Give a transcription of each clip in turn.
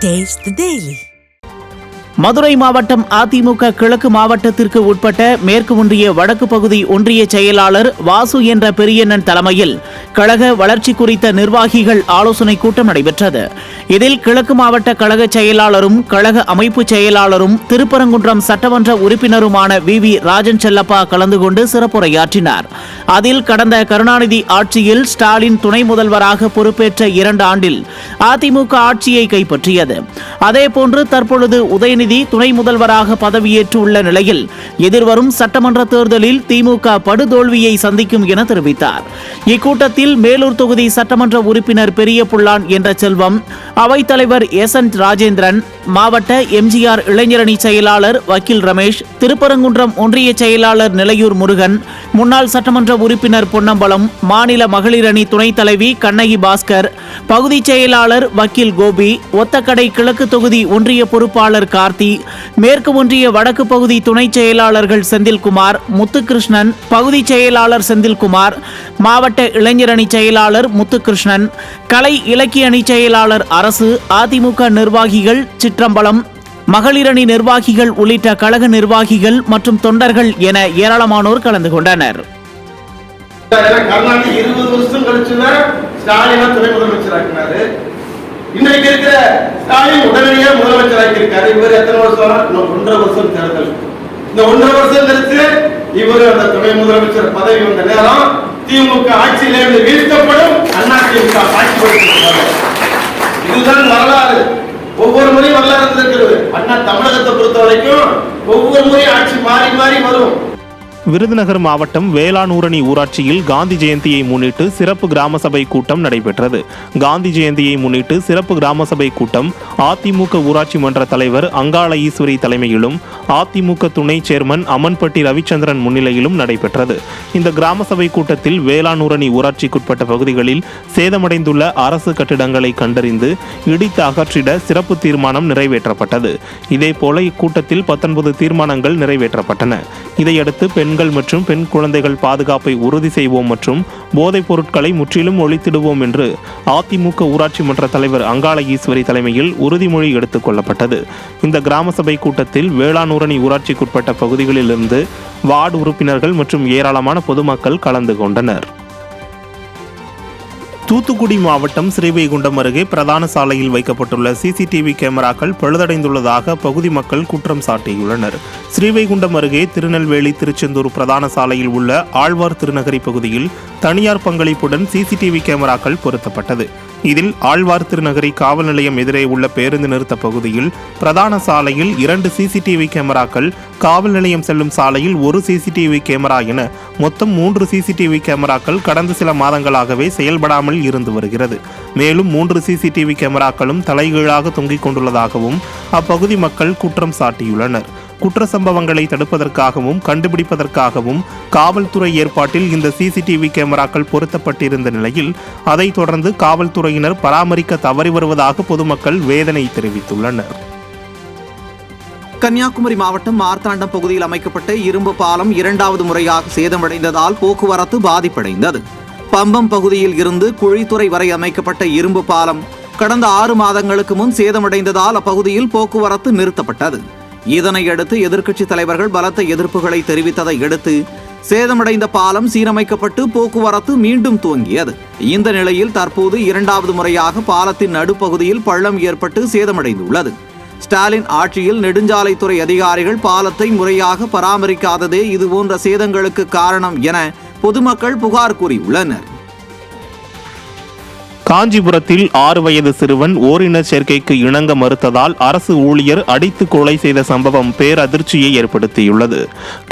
Taste the Daily. Madurai மாவட்டம் அதிமுக கிழக்கு மாவட்டத்திற்கு உட்பட்ட மேற்கு ஒன்றிய வடக்கு பகுதி ஒன்றிய செயலாளர் வாசு என்ற பெரியண்ணன் தலைமையில் கழக வளர்ச்சி குறித்த நிர்வாகிகள் ஆலோசனை கூட்டம் நடைபெற்றது. இதில் கிழக்கு மாவட்ட கழக செயலாளரும் கழக அமைப்பு செயலாளரும் திருப்பரங்குன்றம் சட்டமன்ற உறுப்பினருமான வி ராஜன் செல்லப்பா கலந்து கொண்டு சிறப்புரையாற்றினார். அதில் கடந்த கருணாநிதி ஆட்சியில் ஸ்டாலின் துணை முதல்வராக பொறுப்பேற்ற 2 ஆண்டில் அதிமுக ஆட்சியை கைப்பற்றியது. அதேபோன்று தற்பொழுது உதயநிதி துணை முதல்வராக பதவியேற்றுள்ள நிலையில் எதிர்வரும் சட்டமன்ற தேர்தலில் திமுக படுதோல்வியை சந்திக்கும் என தெரிவித்தார். இக்கூட்டத்தில் மேலூர் தொகுதி சட்டமன்ற உறுப்பினர் பெரிய புல்லான் என்ற செல்வம், அவைத்தலைவர் எஸ்.என். ராஜேந்திரன், மாவட்ட எம்ஜிஆர் இளைஞரணி செயலாளர் வக்கீல் ரமேஷ், திருப்பரங்குன்றம் ஒன்றிய செயலாளர் நிலையூர் முருகன், முன்னாள் சட்டமன்ற உறுப்பினர் பொன்னம்பலம், மாநில மகளிரணி துணைத் தலைவி கண்ணகி பாஸ்கர், பகுதி செயலாளர் வக்கீல் கோபி, ஒத்தக்கடை கிழக்கு தொகுதி ஒன்றிய பொறுப்பாளர் கார்த்தி, மேற்கு ஒன்றிய வடக்கு பகுதி துணை செயலாளர்கள் செந்தில்குமார், முத்துகிருஷ்ணன், பகுதி செயலாளர் செந்தில்குமார், மாவட்ட இளைஞரணி செயலாளர் முத்துகிருஷ்ணன், கலை இலக்கிய அணி செயலாளர் அரசு, அதிமுக நிர்வாகிகள் சிற்றம்பலம், மகளிரணி நிர்வாகிகள் உள்ளிட்ட கழக நிர்வாகிகள் மற்றும் தொண்டர்கள் என ஏராளமானோர் கலந்து கொண்டனர். கருணாநிதி 20 வருஷம் கழிச்சுதான் ஸ்டாலினா துணை முதலமைச்சராக்கினாரு. இன்னைக்கு இருக்கிற ஸ்டாலின் உடனடியா முதலமைச்சராக்கி இருக்காரு. இவர் எத்தனை வருஷம்? 1.5 வருஷம் தேர்தல். இந்த 1.5 வருஷம் கழிச்சு இவர் அந்த துணை முதலமைச்சர் பதவி வந்த நேரம் திமுக ஆட்சியிலிருந்து வீழ்த்தப்படும் அதிமுக ஆட்சி பொறுத்திருக்கிறார். இதுதான் வரலாறு. ஒவ்வொரு முறையும் வரலாறு இருந்திருக்கிறது. அண்ணா தமிழகத்தை பொறுத்த வரைக்கும் ஒவ்வொரு முறையும் ஆட்சி மாறி மாறி வரும். விருதுநகர் மாவட்டம் வேளாணூரணி ஊராட்சியில் காந்தி ஜெயந்தியை முன்னிட்டு சிறப்பு கிராம சபை கூட்டம் நடைபெற்றது. காந்தி ஜெயந்தியை முன்னிட்டு சிறப்பு கிராம சபை கூட்டம் அதிமுக ஊராட்சி மன்ற தலைவர் அங்காள ஈஸ்வரி தலைமையிலும் அதிமுக துணை சேர்மன் அமன்பட்டி ரவிச்சந்திரன் முன்னிலையிலும் நடைபெற்றது. இந்த கிராம சபை கூட்டத்தில் வேளாணூரணி ஊராட்சிக்குட்பட்ட பகுதிகளில் சேதமடைந்துள்ள அரசு கட்டிடங்களை கண்டறிந்து இடித்து அகற்றிட சிறப்பு தீர்மானம் நிறைவேற்றப்பட்டது. இதேபோல இக்கூட்டத்தில் 19 தீர்மானங்கள் நிறைவேற்றப்பட்டன. இதையடுத்து பெண்கள் மற்றும் பெண் குழந்தைகள் பாதுகாப்பை உறுதி செய்வோம் மற்றும் போதைப் பொருட்களை முற்றிலும் ஒழித்திடுவோம் என்று அதிமுக ஊராட்சி மன்ற தலைவர் அங்காள ஈஸ்வரி தலைமையில் உறுதிமொழி எடுத்துக் கொள்ளப்பட்டது. இந்த கிராம சபை கூட்டத்தில் வேளாணூரணி ஊராட்சிக்குட்பட்ட பகுதிகளிலிருந்து வார்டு உறுப்பினர்கள் மற்றும் ஏராளமான பொதுமக்கள் கலந்து கொண்டனர். தூத்துக்குடி மாவட்டம் ஸ்ரீவைகுண்டம் அருகே பிரதான சாலையில் வைக்கப்பட்டுள்ள சிசிடிவி கேமராக்கள் பழுதடைந்துள்ளதாக பகுதி மக்கள் குற்றம் சாட்டியுள்ளனர். ஸ்ரீவைகுண்டம் அருகே திருநெல்வேலி திருச்செந்தூர் பிரதான சாலையில் உள்ள ஆழ்வார் திருநகரி பகுதியில் தனியார் பங்களிப்புடன் சிசிடிவி கேமராக்கள் பொருத்தப்பட்டது. இதில் ஆழ்வார் திருநகரி காவல் நிலையம் எதிரே உள்ள பேருந்து நிறுத்த பகுதியில் பிரதான சாலையில் 2 சிசிடிவி கேமராக்கள், காவல் நிலையம் செல்லும் சாலையில் 1 சிசிடிவி கேமரா என மொத்தம் 3 சிசிடிவி கேமராக்கள் கடந்த சில மாதங்களாகவே செயல்படாமல் இருந்து வருகிறது. மேலும் 3 சிசிடிவி கேமராக்களும் தலைகீழாக தொங்கிக் கொண்டுள்ளதாகவும் அப்பகுதி மக்கள் குற்றம் சாட்டியுள்ளனர். குற்ற சம்பவங்களை தடுப்பதற்காகவும் கண்டுபிடிப்பதற்காகவும் காவல்துறை ஏற்பாட்டில் இந்த சிசிடிவி கேமராக்கள் பொருத்தப்பட்டிருந்த நிலையில் அதைத் தொடர்ந்து காவல்துறையினர் பராமரிக்க தவறி வருவதாக பொதுமக்கள் வேதனை தெரிவித்துள்ளனர். கன்னியாகுமரி மாவட்டம் மார்த்தாண்டம் பகுதியில் அமைக்கப்பட்ட இரும்பு பாலம் 2வது முறையாக சேதமடைந்ததால் போக்குவரத்து பாதிப்படைந்தது. பம்பம் பகுதியில் இருந்து குழித்துறை வரை அமைக்கப்பட்ட இரும்பு பாலம் கடந்த 6 மாதங்களுக்கு முன் சேதமடைந்ததால் அப்பகுதியில் போக்குவரத்து நிறுத்தப்பட்டது. இதனையடுத்து எதிர்க்கட்சி தலைவர்கள் பலத்த எதிர்ப்புகளை தெரிவித்ததை அடுத்து சேதமடைந்த பாலம் சீரமைக்கப்பட்டு போக்குவரத்து மீண்டும் துவங்கியது. இந்த நிலையில் தற்போது 2வது முறையாக பாலத்தின் நடுப்பகுதியில் பள்ளம் ஏற்பட்டு சேதமடைந்துள்ளது. ஸ்டாலின் ஆட்சியில் நெடுஞ்சாலைத்துறை அதிகாரிகள் பாலத்தை முறையாக பராமரிக்காததே இதுபோன்ற சேதங்களுக்கு காரணம் என பொதுமக்கள் புகார் கூறியுள்ளனர். காஞ்சிபுரத்தில் 6 வயது சிறுவன் ஓரின சேர்க்கைக்கு இணங்க மறுத்ததால் அரசு ஊழியர் அடித்து கொலை செய்த சம்பவம் பேரதிர்ச்சியை ஏற்படுத்தியுள்ளது.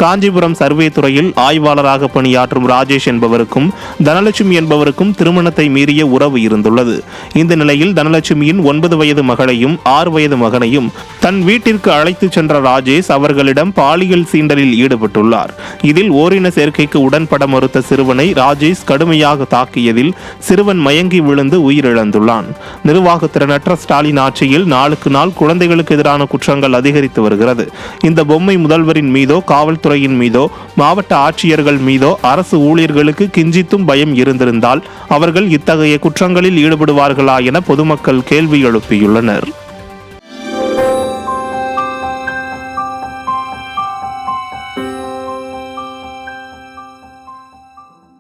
காஞ்சிபுரம் சர்வே துறையில் ஆய்வாளராக பணியாற்றும் ராஜேஷ் என்பவருக்கும் தனலட்சுமி என்பவருக்கும் திருமணத்தை மீறிய உறவு இருந்துள்ளது. இந்த நிலையில் தனலட்சுமியின் 9 வயது மகளையும் 6 வயது மகனையும் தன் வீட்டிற்கு அழைத்து சென்ற ராஜேஷ் அவர்களிடம் பாலியல் சீண்டலில் ஈடுபட்டுள்ளார். இதில் ஓரின சேர்க்கைக்கு உடன்பட மறுத்த சிறுவனை ராஜேஷ் கடுமையாக தாக்கியதில் சிறுவன் மயங்கி விழுந்து உயிரிழந்துள்ளான். நிர்வாகத்திறனற்ற ஸ்டாலின் ஆட்சியில் நாளுக்கு நாள் குழந்தைகளுக்கு எதிரான குற்றங்கள் அதிகரித்து வருகிறது. இந்த பொம்மை முதல்வரின் மீதோ காவல்துறையின் மீதோ மாவட்ட ஆட்சியர்கள் மீதோ அரசு ஊழியர்களுக்கு கிஞ்சித்தும் பயம் இருந்திருந்தால் அவர்கள் இத்தகைய குற்றங்களில் ஈடுபடுவார்களா என பொதுமக்கள் கேள்வி எழுப்பியுள்ளனர்.